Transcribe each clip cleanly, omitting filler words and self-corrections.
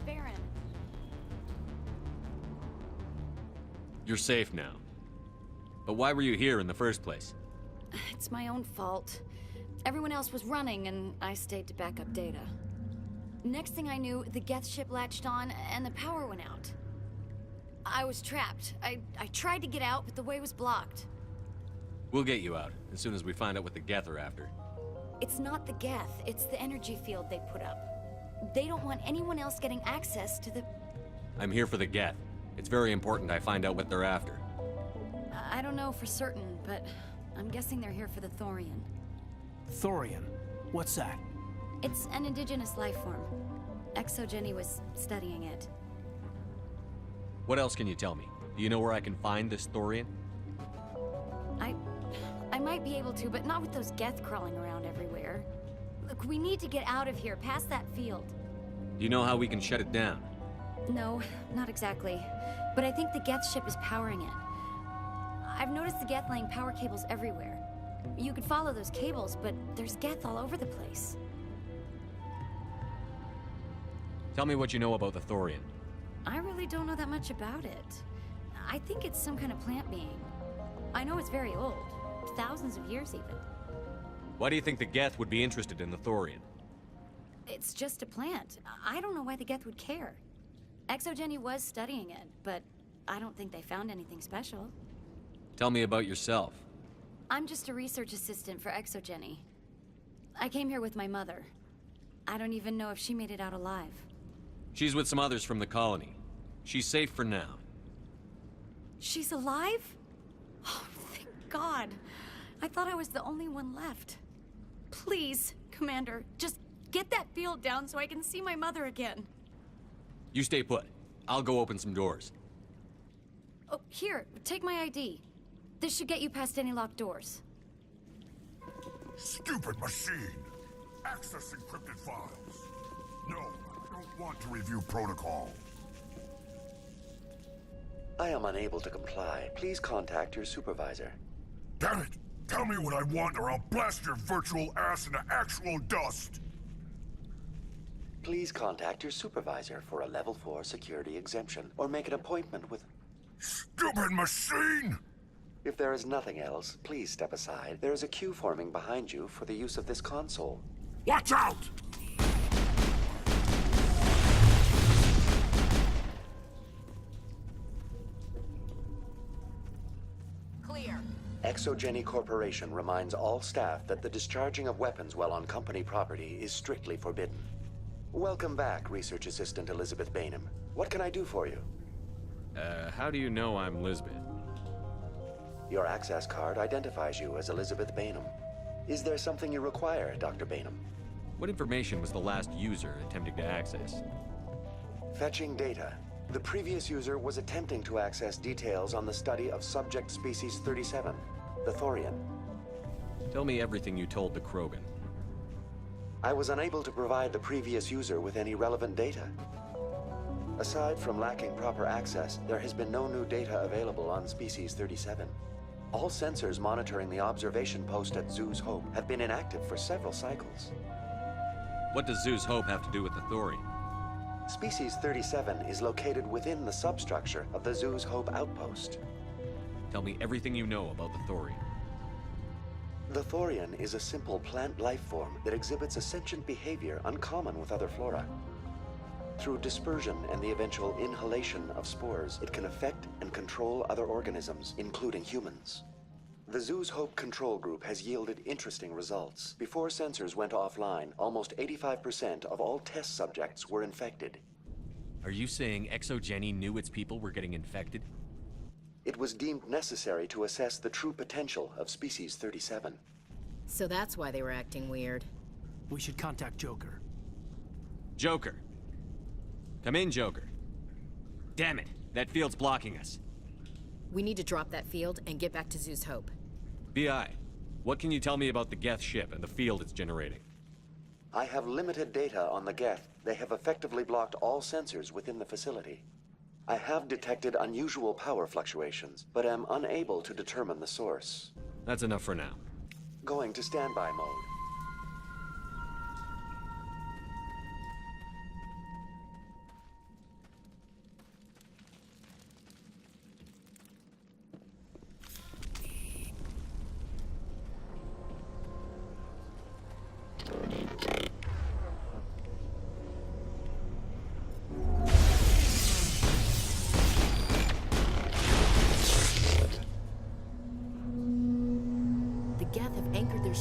Baron. You're safe now. But why were you here in the first place? It's my own fault. Everyone else was running, and I stayed to back up data. Next thing I knew, the Geth ship latched on, and the power went out. I was trapped. I tried to get out, but the way was blocked. We'll get you out, as soon as we find out what the Geth are after. It's not the Geth, it's the energy field they put up. They don't want anyone else getting access to the... I'm here for the Geth. It's very important I find out what they're after. I don't know for certain, but I'm guessing they're here for the Thorian. Thorian? What's that? It's an indigenous life form. Exogeny was studying it. What else can you tell me? Do you know where I can find this Thorian? I might be able to, but not with those Geth crawling around everywhere. Look, we need to get out of here, past that field. Do you know how we can shut it down? No, not exactly. But I think the Geth ship is powering it. I've noticed the Geth laying power cables everywhere. You could follow those cables, but there's Geth all over the place. Tell me what you know about the Thorian. I really don't know that much about it. I think it's some kind of plant being. I know it's very old. Thousands of years, even. Why do you think the Geth would be interested in the Thorian? It's just a plant. I don't know why the Geth would care. Exogeny was studying it, but I don't think they found anything special. Tell me about yourself. I'm just a research assistant for Exogeny. I came here with my mother. I don't even know if she made it out alive. She's with some others from the colony. She's safe for now. She's alive? Oh, thank God. I thought I was the only one left. Please, Commander, just get that field down so I can see my mother again. You stay put. I'll go open some doors. Oh, here, take my ID. This should get you past any locked doors. Stupid machine! Access encrypted files. No, I don't want to review protocol. I am unable to comply. Please contact your supervisor. Damn it! Tell me what I want or I'll blast your virtual ass into actual dust! Please contact your supervisor for a level 4 security exemption, or make an appointment with... Stupid machine! If there is nothing else, please step aside. There is a queue forming behind you for the use of this console. Watch out! Clear. Exogeny Corporation reminds all staff that the discharging of weapons while on company property is strictly forbidden. Welcome back, Research Assistant Elizabeth Bainham. What can I do for you? How do you know I'm Lisbeth? Your access card identifies you as Elizabeth Bainham. Is there something you require, Dr. Bainham? What information was the last user attempting to access? Fetching data. The previous user was attempting to access details on the study of subject species 37, the Thorian. Tell me everything you told the Krogan. I was unable to provide the previous user with any relevant data. Aside from lacking proper access, there has been no new data available on species 37. All sensors monitoring the observation post at Zoo's Hope have been inactive for several cycles. What does Zoo's Hope have to do with the Thorian? Species 37 is located within the substructure of the Zoo's Hope outpost. Tell me everything you know about the Thorian. The Thorian is a simple plant life form that exhibits a sentient behavior uncommon with other flora. Through dispersion and the eventual inhalation of spores, it can affect and control other organisms, including humans. The Zoo's Hope control group has yielded interesting results. Before sensors went offline, almost 85% of all test subjects were infected. Are you saying Exogeny knew its people were getting infected? It was deemed necessary to assess the true potential of species 37. So that's why they were acting weird. We should contact Joker. Joker! Come in, Joker. Damn it, that field's blocking us. We need to drop that field and get back to Zoo's Hope. BI, what can you tell me about the Geth ship and the field it's generating? I have limited data on the Geth. They have effectively blocked all sensors within the facility. I have detected unusual power fluctuations, but am unable to determine the source. That's enough for now. Going to standby mode.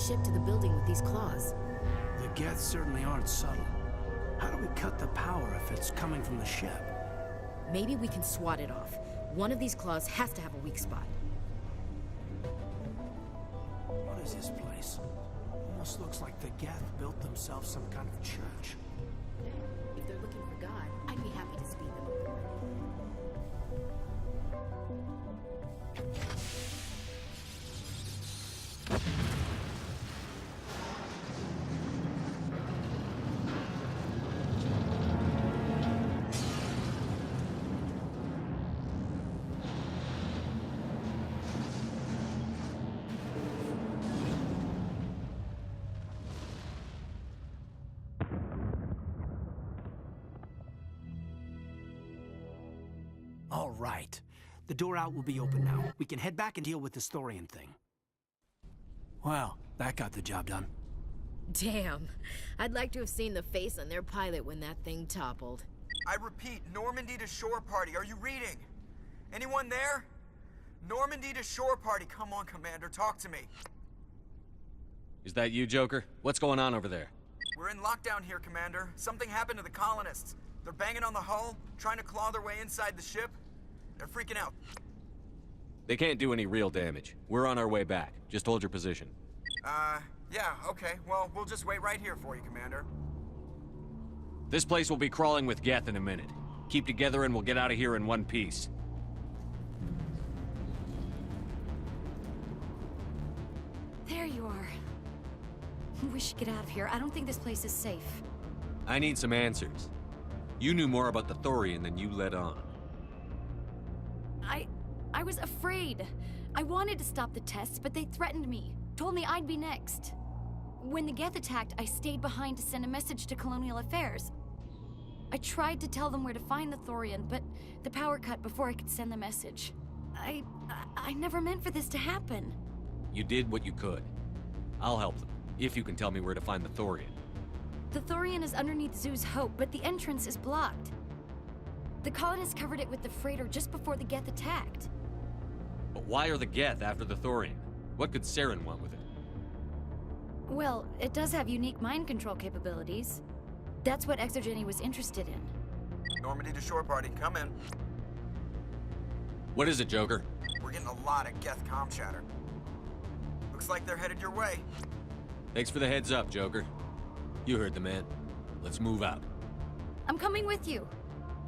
ship to the building with these claws? The Geth certainly aren't subtle. How do we cut the power if it's coming from the ship? Maybe we can swat it off. One of these claws has to have a weak spot. What is this place? Almost looks like the Geth built themselves some kind of church. If they're looking for God, I'd be happy to speed them up. All right. The door out will be open now. We can head back and deal with this Thorian thing. Well, that got the job done. Damn. I'd like to have seen the face on their pilot when that thing toppled. I repeat, Normandy to shore party. Are you reading? Anyone there? Normandy to shore party. Come on, Commander, talk to me. Is that you, Joker? What's going on over there? We're in lockdown here, Commander. Something happened to the colonists. They're banging on the hull, trying to claw their way inside the ship. They're freaking out. They can't do any real damage. We're on our way back. Just hold your position. Yeah, okay. Well, we'll just wait right here for you, Commander. This place will be crawling with Geth in a minute. Keep together and we'll get out of here in one piece. There you are. We should get out of here. I don't think this place is safe. I need some answers. You knew more about the Thorian than you let on. I was afraid. I wanted to stop the tests, but they threatened me. Told me I'd be next. When the Geth attacked, I stayed behind to send a message to Colonial Affairs. I tried to tell them where to find the Thorian, but the power cut before I could send the message. I never meant for this to happen. You did what you could. I'll help them, if you can tell me where to find the Thorian. The Thorian is underneath Zoo's Hope, but the entrance is blocked. The colonists covered it with the freighter just before the Geth attacked. But why are the Geth after the Thorian? What could Saren want with it? Well, it does have unique mind control capabilities. That's what Exogeny was interested in. Normandy to shore party, come in. What is it, Joker? We're getting a lot of Geth comm chatter. Looks like they're headed your way. Thanks for the heads up, Joker. You heard the man. Let's move out. I'm coming with you.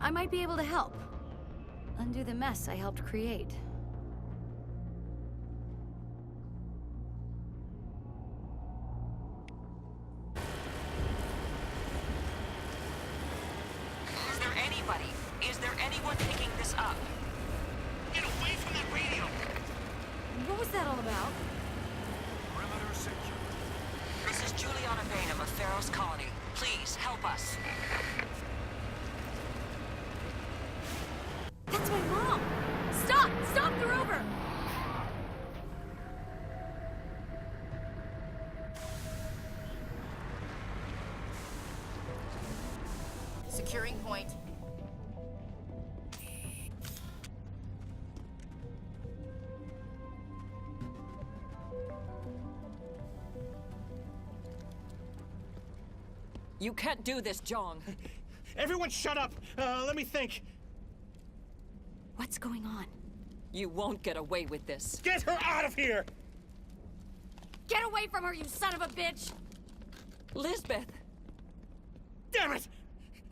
I might be able to help. Undo the mess I helped create. Is there anyone picking this up? Get away from that radio! What was that all about? Perimeter secure. This is Juliana Bainham of Pharaoh's colony. Please, help us. That's my mom! Stop! Stop the rover! Securing point. You can't do this, Jong. Everyone shut up! Let me think. What's going on? You won't get away with this. Get her out of here! Get away from her, you son of a bitch! Lisbeth! Damn it!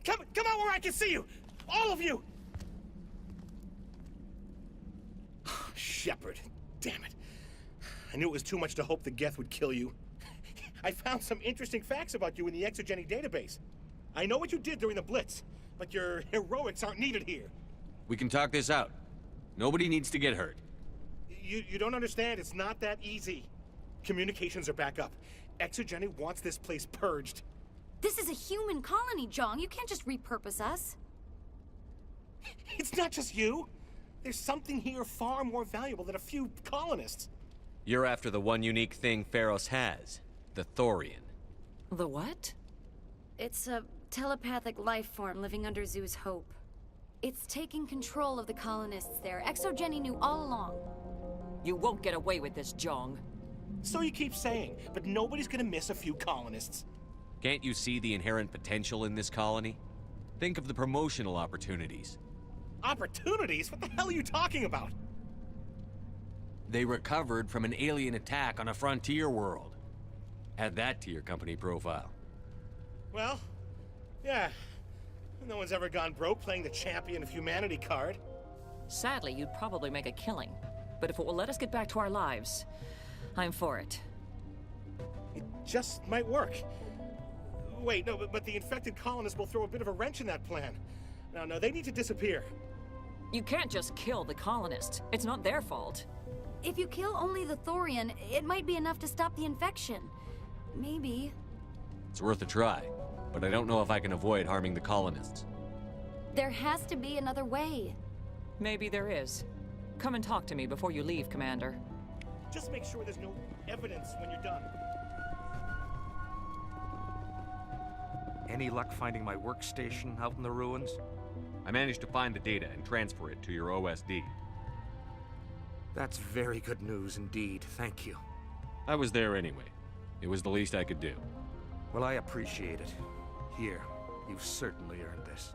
Come out where I can see you! All of you! Shepard, damn it. I knew it was too much to hope the Geth would kill you. I found some interesting facts about you in the Exogeny database. I know what you did during the Blitz, but your heroics aren't needed here. We can talk this out. Nobody needs to get hurt. You don't understand, it's not that easy. Communications are back up. Exogeny wants this place purged. This is a human colony, Jong. You can't just repurpose us. It's not just you. There's something here far more valuable than a few colonists. You're after the one unique thing Pharaohs has. The Thorian. The what? It's a telepathic life form living under Zoo's Hope. It's taking control of the colonists there. Exogeny knew all along. You won't get away with this, Jong. So you keep saying, but nobody's gonna miss a few colonists. Can't you see the inherent potential in this colony? Think of the promotional opportunities. Opportunities? What the hell are you talking about? They recovered from an alien attack on a frontier world. Add that to your company profile. Well, yeah. No one's ever gone broke playing the champion of humanity card. Sadly, you'd probably make a killing. But if it will let us get back to our lives, I'm for it. It just might work. Wait, no, but the infected colonists will throw a bit of a wrench in that plan. No, they need to disappear. You can't just kill the colonists. It's not their fault. If you kill only the Thorian, it might be enough to stop the infection. Maybe. It's worth a try, but I don't know if I can avoid harming the colonists. There has to be another way. Maybe there is. Come and talk to me before you leave, Commander. Just make sure there's no evidence when you're done. Any luck finding my workstation out in the ruins? I managed to find the data and transfer it to your OSD. That's very good news indeed, thank you. I was there anyway. It was the least I could do. Well, I appreciate it. Here, you've certainly earned this.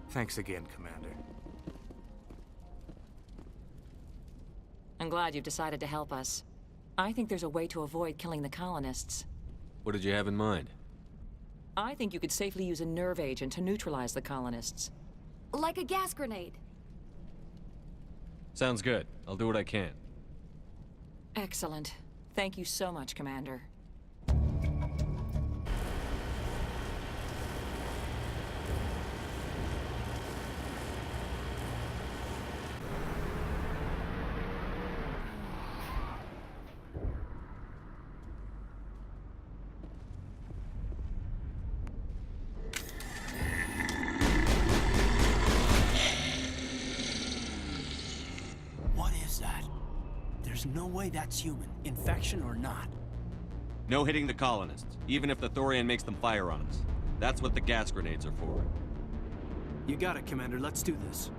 Thanks again, Commander. I'm glad you've decided to help us. I think there's a way to avoid killing the colonists. What did you have in mind? I think you could safely use a nerve agent to neutralize the colonists. Like a gas grenade. Sounds good. I'll do what I can. Excellent. Thank you so much, Commander. What is that? There's no way that's human, infection or not. No hitting the colonists, even if the Thorian makes them fire on us. That's what the gas grenades are for. You got it, Commander. Let's do this.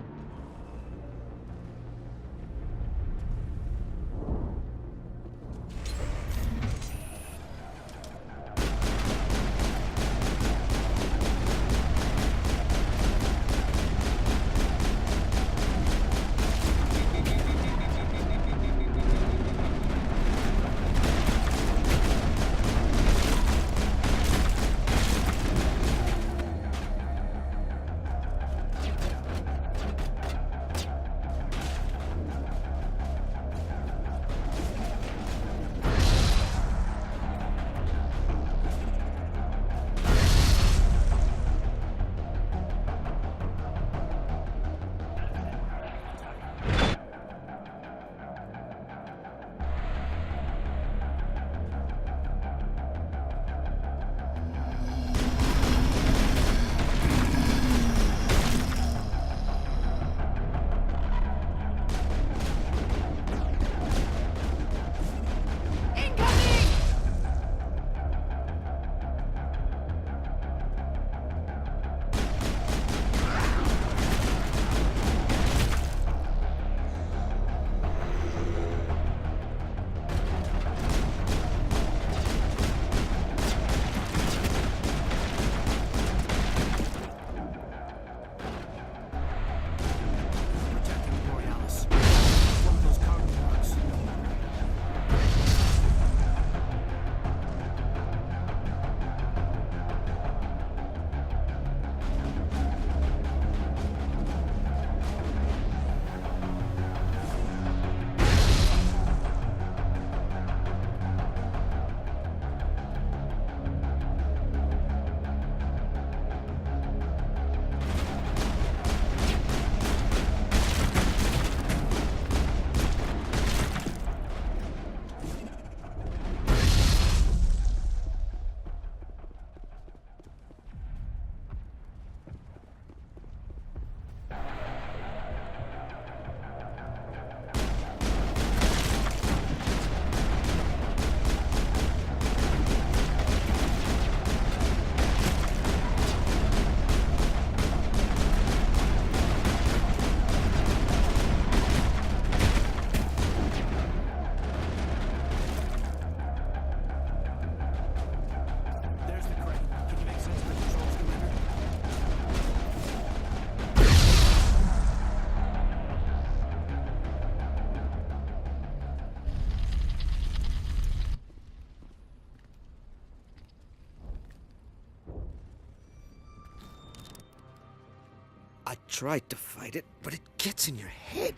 I tried to fight it, but it gets in your head.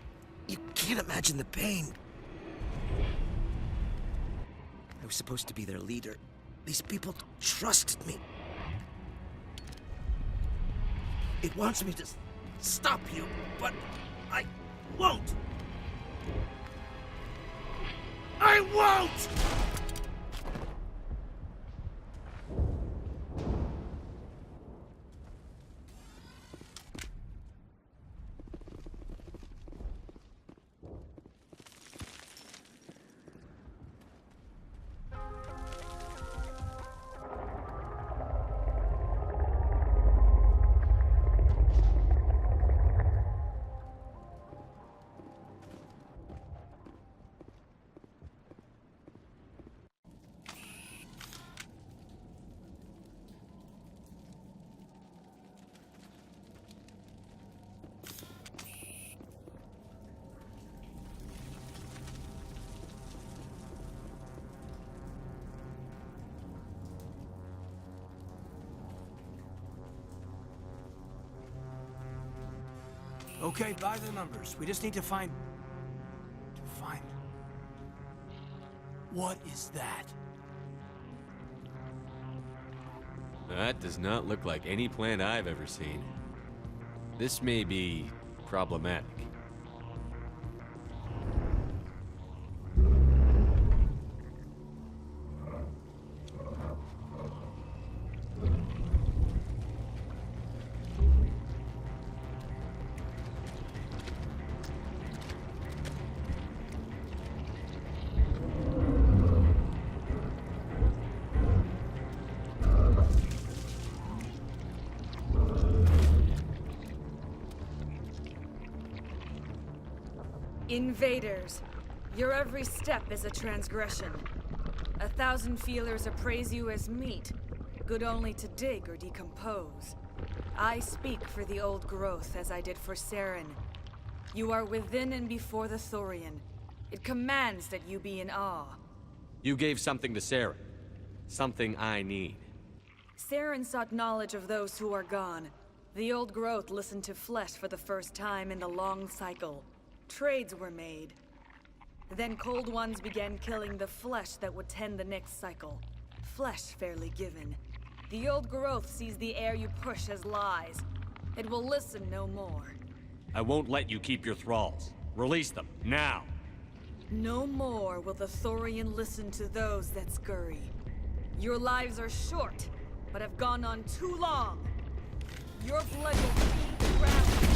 You can't imagine the pain. I was supposed to be their leader. These people trusted me. It wants me to stop you, but I won't! I won't! Okay, by the numbers. We just need to find... What is that? That does not look like any plant I've ever seen. This may be problematic. Invaders, your every step is a transgression. 1,000 feelers appraise you as meat, good only to dig or decompose. I speak for the old growth as I did for Saren. You are within and before the Thorian. It commands that you be in awe. You gave something to Saren. Something I need. Saren sought knowledge of those who are gone. The old growth listened to flesh for the first time in the long cycle. Trades were made. Then Cold Ones began killing the flesh that would tend the next cycle. Flesh fairly given. The old growth sees the air you push as lies. It will listen no more. I won't let you keep your thralls. Release them, now! No more will the Thorian listen to those that scurry. Your lives are short, but have gone on too long. Your blood will feed the ground.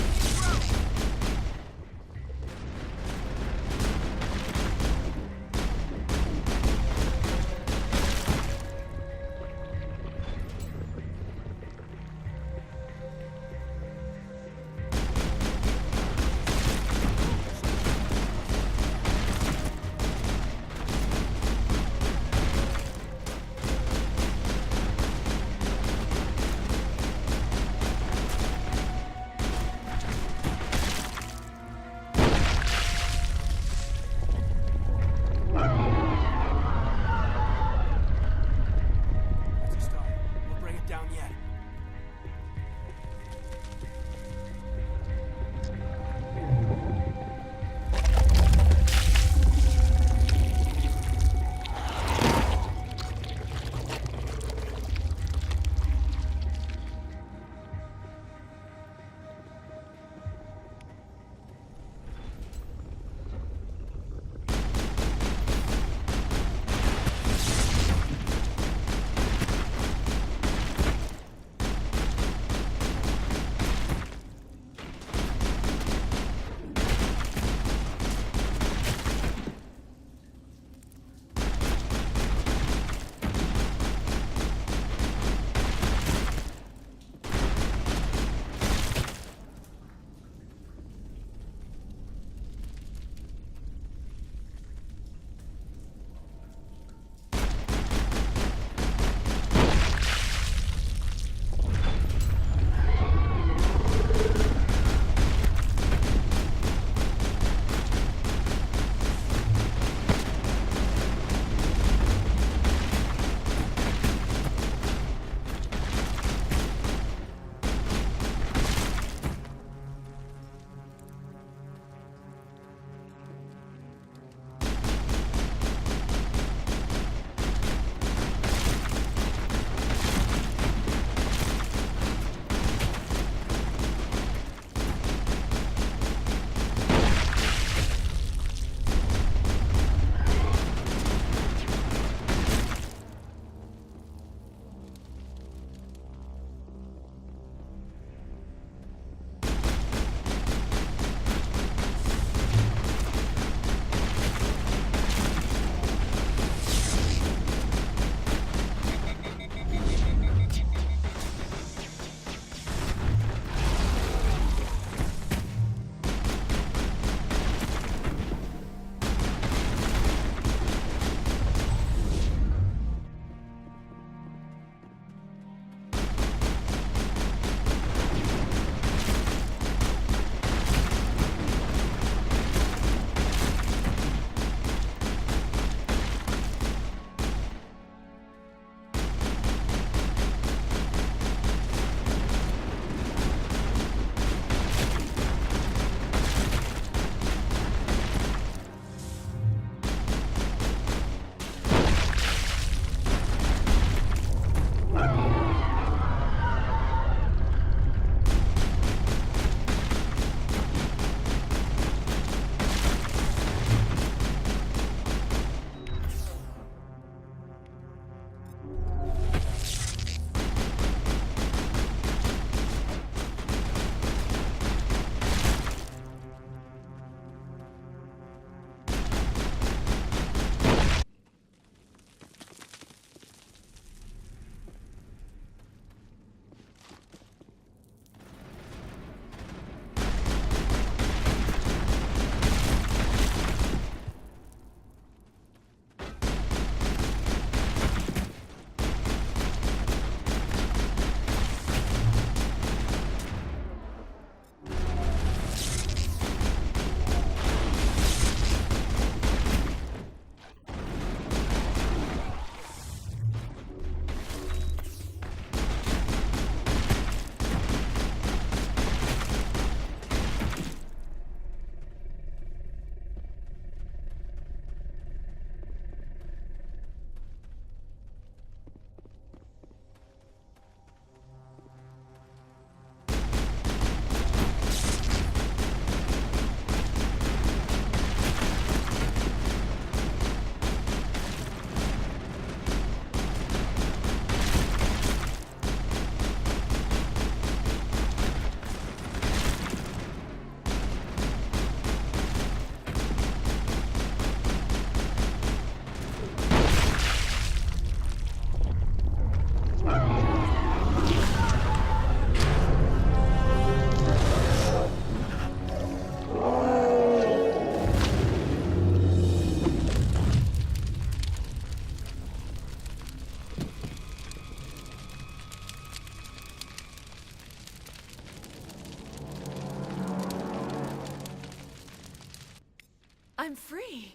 I'm free.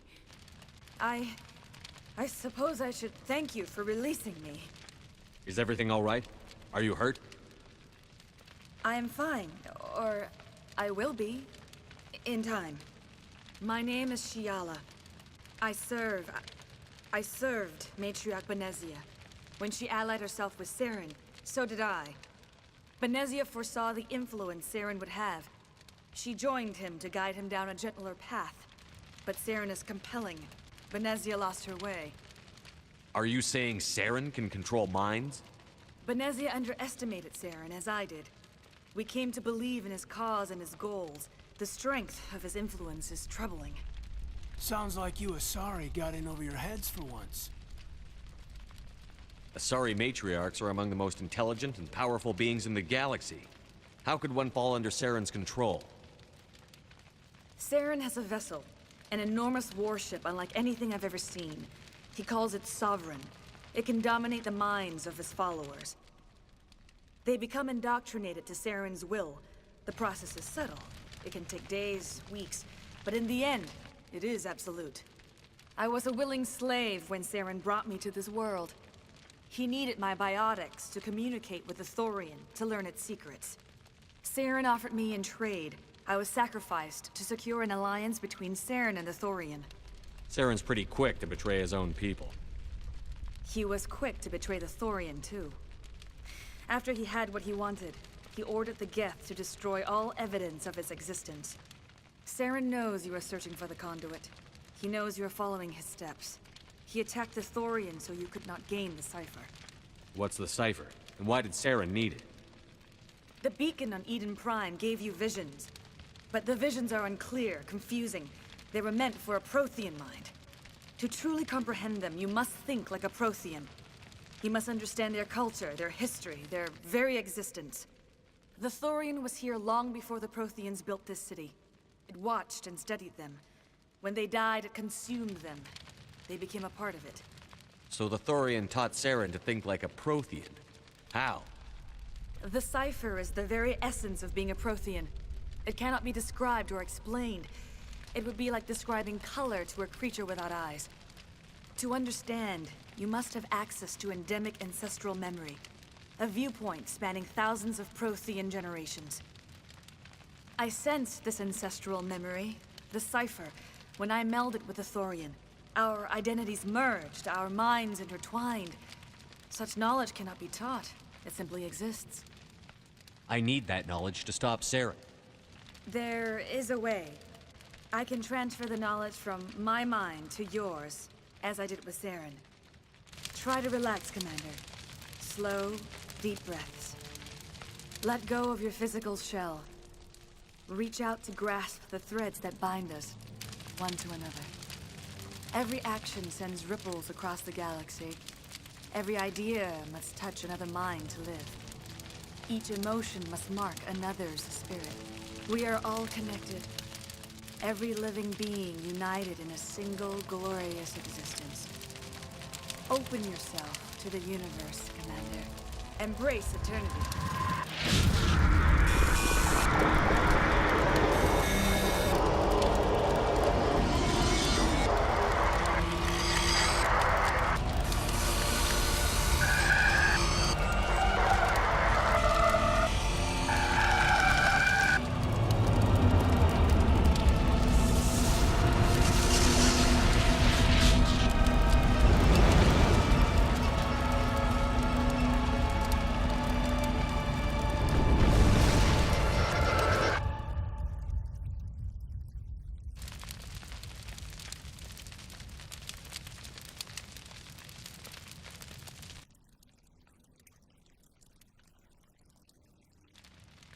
I suppose I should thank you for releasing me. Is everything all right? Are you hurt? I am fine, or I will be, in time. My name is Shiala. I served Matriarch Benezia. When she allied herself with Saren, so did I. Benezia foresaw the influence Saren would have. She joined him to guide him down a gentler path. But Saren is compelling. Benezia lost her way. Are you saying Saren can control minds? Benezia underestimated Saren, as I did. We came to believe in his cause and his goals. The strength of his influence is troubling. Sounds like you Asari got in over your heads for once. Asari matriarchs are among the most intelligent and powerful beings in the galaxy. How could one fall under Saren's control? Saren has a vessel, an enormous warship unlike anything I've ever seen. He calls it Sovereign. It can dominate the minds of his followers. They become indoctrinated to Saren's will. The process is subtle. It can take days, weeks, but in the end, it is absolute. I was a willing slave when Saren brought me to this world. He needed my biotics to communicate with the Thorian, to learn its secrets. Saren offered me in trade. I was sacrificed to secure an alliance between Saren and the Thorian. Saren's pretty quick to betray his own people. He was quick to betray the Thorian, too. After he had what he wanted, he ordered the Geth to destroy all evidence of its existence. Saren knows you are searching for the conduit. He knows you are following his steps. He attacked the Thorian so you could not gain the cipher. What's the cipher? And why did Saren need it? The beacon on Eden Prime gave you visions. But the visions are unclear, confusing. They were meant for a Prothean mind. To truly comprehend them, you must think like a Prothean. You must understand their culture, their history, their very existence. The Thorian was here long before the Protheans built this city. It watched and studied them. When they died, it consumed them. They became a part of it. So the Thorian taught Saren to think like a Prothean. How? The cipher is the very essence of being a Prothean. It cannot be described or explained. It would be like describing color to a creature without eyes. To understand, you must have access to endemic ancestral memory. A viewpoint spanning thousands of Prothean generations. I sensed this ancestral memory, the cipher, when I melded with the Thorian. Our identities merged, our minds intertwined. Such knowledge cannot be taught. It simply exists. I need that knowledge to stop Saren. There is a way. I can transfer the knowledge from my mind to yours, as I did with Saren. Try to relax, Commander. Slow, deep breaths. Let go of your physical shell. Reach out to grasp the threads that bind us, one to another. Every action sends ripples across the galaxy. Every idea must touch another mind to live. Each emotion must mark another's spirit. We are all connected. Every living being united in a single glorious existence. Open yourself to the universe, Commander. Embrace eternity.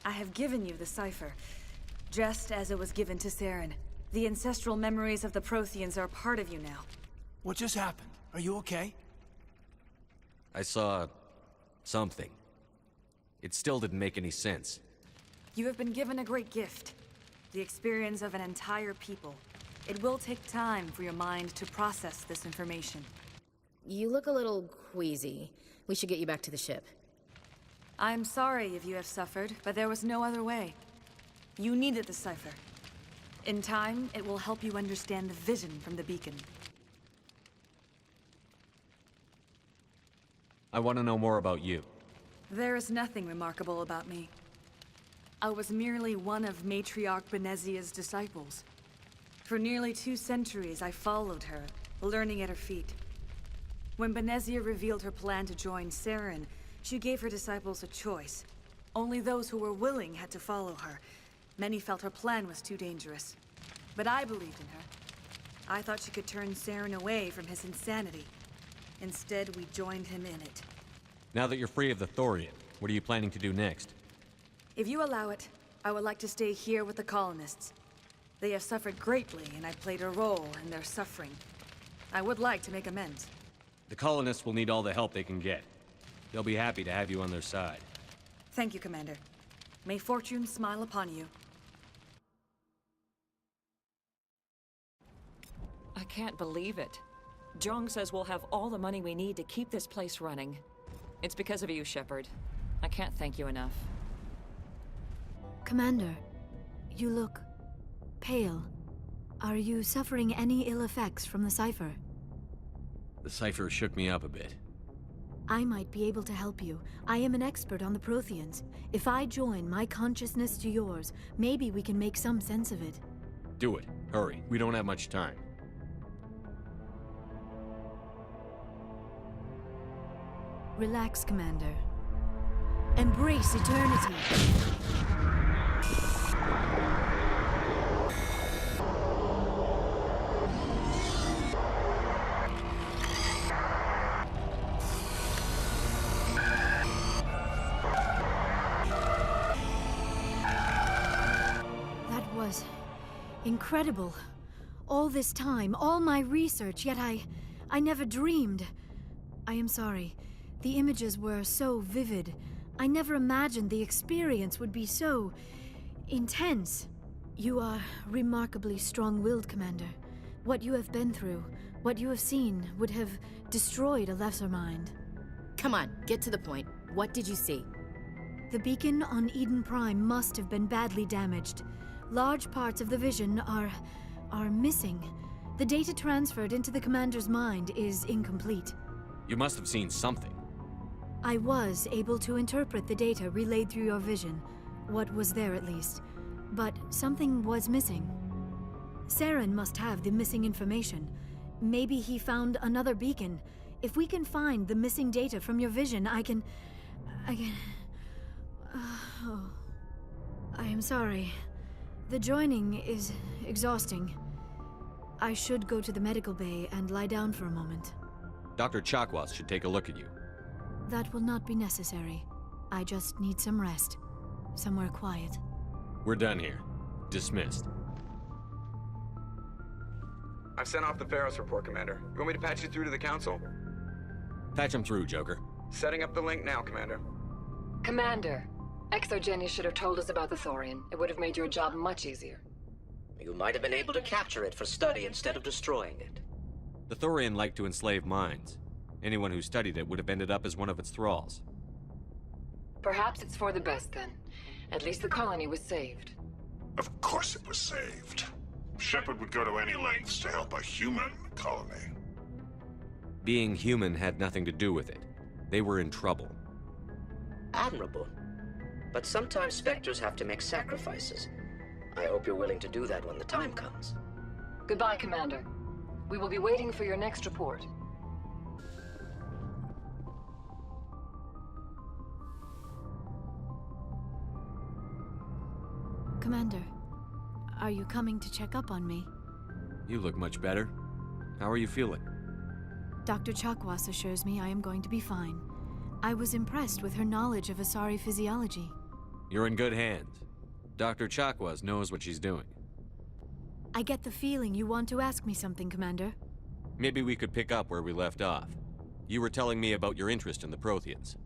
I have given you the cipher, just as it was given to Saren. The ancestral memories of the Protheans are part of you now. What just happened? Are you okay? I saw... something. It still didn't make any sense. You have been given a great gift. The experience of an entire people. It will take time for your mind to process this information. You look a little queasy. We should get you back to the ship. I'm sorry if you have suffered, but there was no other way. You needed the cipher. In time, it will help you understand the vision from the beacon. I want to know more about you. There is nothing remarkable about me. I was merely one of Matriarch Benezia's disciples. For nearly 2 centuries, I followed her, learning at her feet. When Benezia revealed her plan to join Saren, she gave her disciples a choice. Only those who were willing had to follow her. Many felt her plan was too dangerous. But I believed in her. I thought she could turn Saren away from his insanity. Instead, we joined him in it. Now that you're free of the Thorian, what are you planning to do next? If you allow it, I would like to stay here with the colonists. They have suffered greatly, and I played a role in their suffering. I would like to make amends. The colonists will need all the help they can get. They'll be happy to have you on their side. Thank you, Commander. May fortune smile upon you. I can't believe it. Jong says we'll have all the money we need to keep this place running. It's because of you, Shepard. I can't thank you enough. Commander, you look pale. Are you suffering any ill effects from the cipher? The cipher shook me up a bit. I might be able to help you. I am an expert on the Protheans. If I join my consciousness to yours, maybe we can make some sense of it. Do it. Hurry. We don't have much time. Relax, Commander. Embrace eternity. That was incredible. All this time, all my research, yet I never dreamed. I am sorry. The images were so vivid. I never imagined the experience would be so intense. You are remarkably strong-willed, Commander. What you have been through, what you have seen, would have destroyed a lesser mind. Come on, get to the point. What did you see? The beacon on Eden Prime must have been badly damaged. Large parts of the vision are missing. The data transferred into the Commander's mind is incomplete. You must have seen something. I was able to interpret the data relayed through your vision. What was there, at least. But something was missing. Saren must have the missing information. Maybe he found another beacon. If we can find the missing data from your vision, I can... Oh. I am sorry. The joining is exhausting. I should go to the medical bay and lie down for a moment. Dr. Chakwas should take a look at you. That will not be necessary. I just need some rest. Somewhere quiet. We're done here. Dismissed. I've sent off the Pharos report, Commander. You want me to patch you through to the Council? Patch him through, Joker. Setting up the link now, Commander. Commander, Exogeny should have told us about the Thorian. It would have made your job much easier. You might have been able to capture it for study instead of destroying it. The Thorian liked to enslave minds. Anyone who studied it would have ended up as one of its thralls. Perhaps it's for the best, then. At least the colony was saved. Of course it was saved. Shepard would go to any lengths to help a human colony. Being human had nothing to do with it. They were in trouble. Admirable. But sometimes Spectres have to make sacrifices. I hope you're willing to do that when the time comes. Goodbye, Commander. We will be waiting for your next report. Commander, are you coming to check up on me? You look much better. How are you feeling? Dr. Chakwas assures me I am going to be fine. I was impressed with her knowledge of Asari physiology. You're in good hands. Dr. Chakwas knows what she's doing. I get the feeling you want to ask me something, Commander. Maybe we could pick up where we left off. You were telling me about your interest in the Protheans.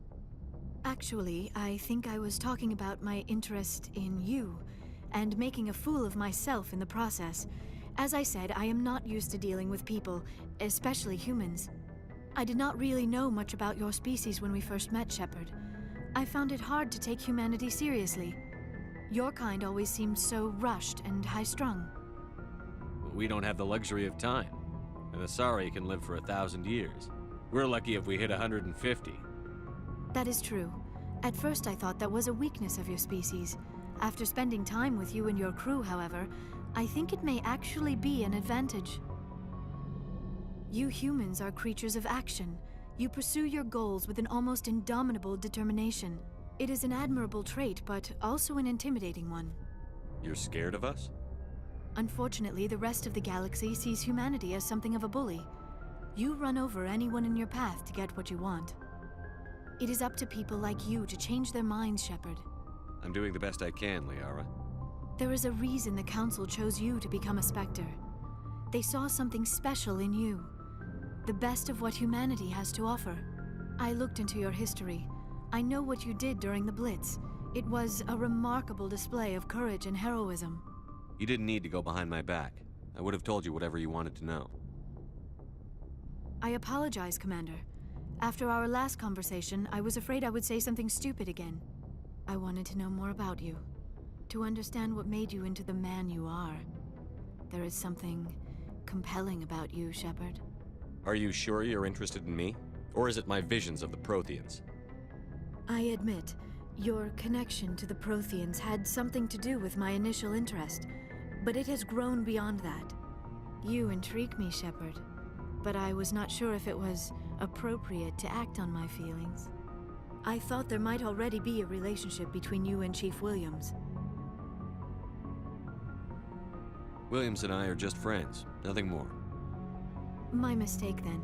Actually, I think I was talking about my interest in you, and making a fool of myself in the process. As I said, I am not used to dealing with people, especially humans. I did not really know much about your species when we first met, Shepard. I found it hard to take humanity seriously. Your kind always seemed so rushed and high-strung. we don't have the luxury of time. An Asari can live for 1,000 years. We're lucky if we hit 150. That is true. At first I thought that was a weakness of your species. After spending time with you and your crew, however, I think it may actually be an advantage. You humans are creatures of action. You pursue your goals with an almost indomitable determination. It is an admirable trait, but also an intimidating one. You're scared of us? Unfortunately, the rest of the galaxy sees humanity as something of a bully. You run over anyone in your path to get what you want. It is up to people like you to change their minds, Shepard. I'm doing the best I can, Liara. There is a reason the Council chose you to become a Spectre. They saw something special in you. The best of what humanity has to offer. I looked into your history. I know what you did during the Blitz. It was a remarkable display of courage and heroism. You didn't need to go behind my back. I would have told you whatever you wanted to know. I apologize, Commander. After our last conversation, I was afraid I would say something stupid again. I wanted to know more about you. To understand what made you into the man you are. There is something compelling about you, Shepard. Are you sure you're interested in me? Or is it my visions of the Protheans? I admit, your connection to the Protheans had something to do with my initial interest, but it has grown beyond that. You intrigue me, Shepard, but I was not sure if it was appropriate to act on my feelings. I thought there might already be a relationship between you and Chief Williams. Williams and I are just friends, nothing more. My mistake, then.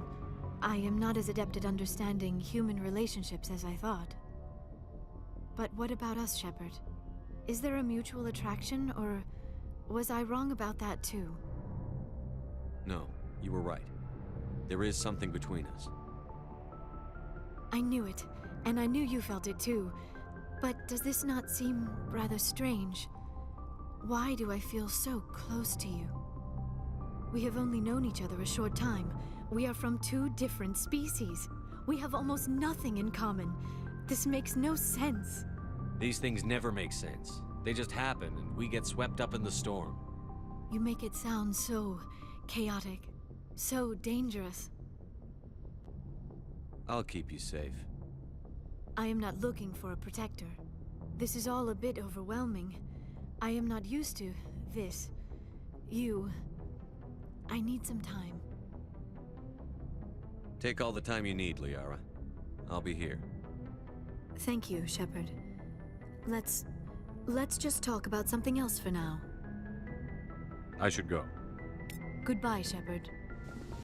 I am not as adept at understanding human relationships as I thought. But what about us, Shepard? Is there a mutual attraction, or was I wrong about that too? No, you were right. There is something between us. I knew it, and I knew you felt it too. But does this not seem rather strange? Why do I feel so close to you? We have only known each other a short time. We are from two different species. We have almost nothing in common. This makes no sense. These things never make sense. They just happen, and we get swept up in the storm. You make it sound so chaotic, so dangerous. I'll keep you safe. I am not looking for a protector. This is all a bit overwhelming. I am not used to this. You. I need some time. Take all the time you need, Liara. I'll be here. Thank you, Shepard. Let's just talk about something else for now. I should go. Goodbye, Shepard.